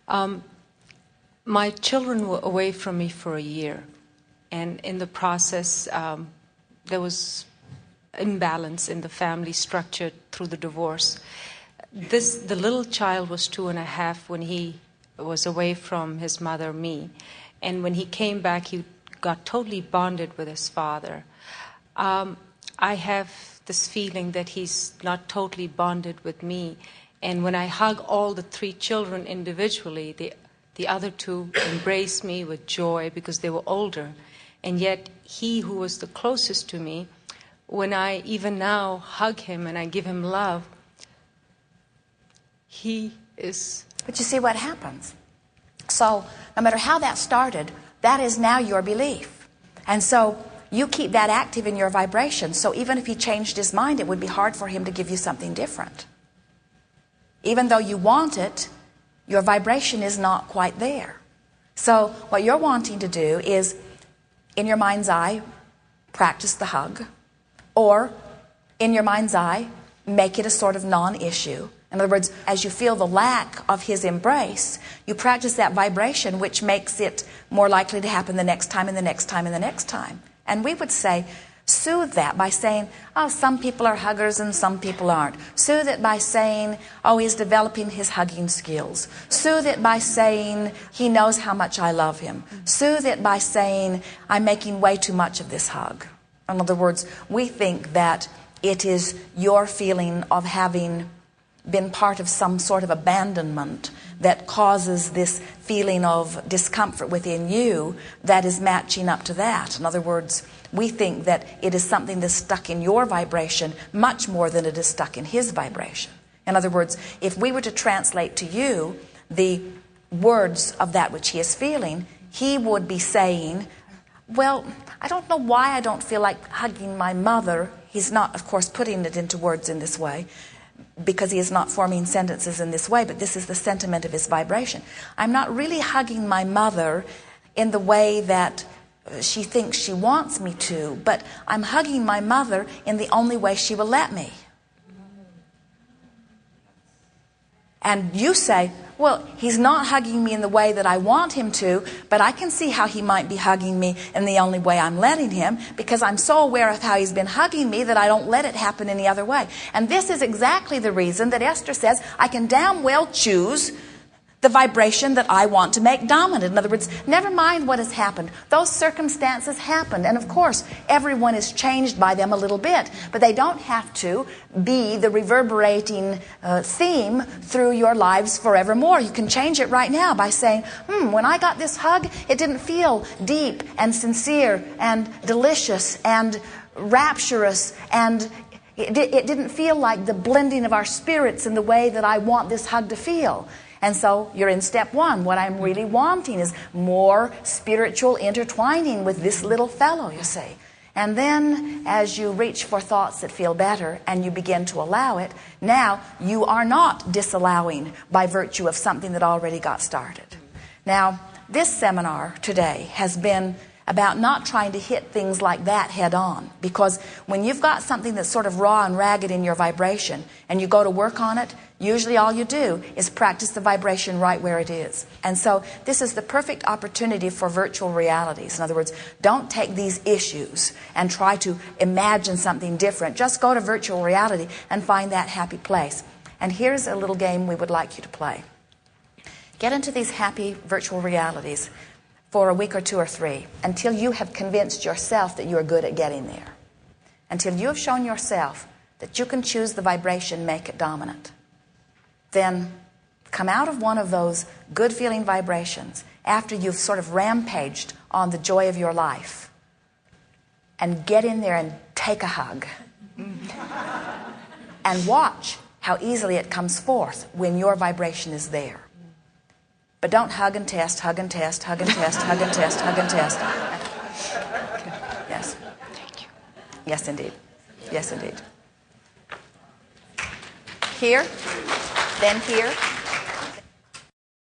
My children were away from me for a year, and in the process, there was imbalance in the family structure through the divorce. The little child was 2.5 when he was away from his mother, me, and when he came back, he got totally bonded with his father. I have this feeling that he's not totally bonded with me, and when I hug all the 3 children individually, the other 2 embraced me with joy because they were older. And yet he who was the closest to me, when I even now hug him and I give him love, he is... But you see what happens. So no matter how that started, that is now your belief. And so you keep that active in your vibration. So even if he changed his mind, it would be hard for him to give you something different. Even though you want it, your vibration is not quite there. So what you're wanting to do is, in your mind's eye, practice the hug. Or, in your mind's eye, make it a sort of non-issue. In other words, as you feel the lack of his embrace, you practice that vibration, which makes it more likely to happen the next time and the next time and the next time. And we would say, soothe that by saying, oh, some people are huggers and some people aren't. Soothe it by saying, oh, he's developing his hugging skills. Soothe it by saying, he knows how much I love him. Soothe it by saying, I'm making way too much of this hug. In other words, we think that it is your feeling of having been part of some sort of abandonment that causes this feeling of discomfort within you that is matching up to that. In other words, we think that it is something that's stuck in your vibration much more than it is stuck in his vibration. In other words, if we were to translate to you the words of that which he is feeling, he would be saying, well, I don't know why I don't feel like hugging my mother. He's not, of course, putting it into words in this way, because he is not forming sentences in this way, but this is the sentiment of his vibration. I'm not really hugging my mother in the way that she thinks she wants me to, but I'm hugging my mother in the only way she will let me. And you say, well, he's not hugging me in the way that I want him to, but I can see how he might be hugging me in the only way I'm letting him, because I'm so aware of how he's been hugging me that I don't let it happen any other way. And this is exactly the reason that Esther says, I can damn well choose the vibration that I want to make dominant. In other words, never mind what has happened. Those circumstances happened. And of course, everyone is changed by them a little bit. But they don't have to be the reverberating theme through your lives forevermore. You can change it right now by saying, when I got this hug, it didn't feel deep and sincere and delicious and rapturous, and it didn't feel like the blending of our spirits in the way that I want this hug to feel. And so you're in step 1. What I'm really wanting is more spiritual intertwining with this little fellow, you see. And then as you reach for thoughts that feel better and you begin to allow it, now you are not disallowing by virtue of something that already got started. Now, this seminar today has been about not trying to hit things like that head on. Because when you've got something that's sort of raw and ragged in your vibration and you go to work on it, usually all you do is practice the vibration right where it is. And so this is the perfect opportunity for virtual realities. In other words, don't take these issues and try to imagine something different. Just go to virtual reality and find that happy place. And here's a little game we would like you to play. Get into these happy virtual realities for a week or 2 or 3 until you have convinced yourself that you are good at getting there. Until you have shown yourself that you can choose the vibration, make it dominant. Then come out of one of those good feeling vibrations after you've sort of rampaged on the joy of your life and get in there and take a hug. And watch how easily it comes forth when your vibration is there. But don't hug and test, hug and test, hug and test, hug and test, hug and test. Yes. Thank you. Yes, indeed. Yes, indeed. Here, then here.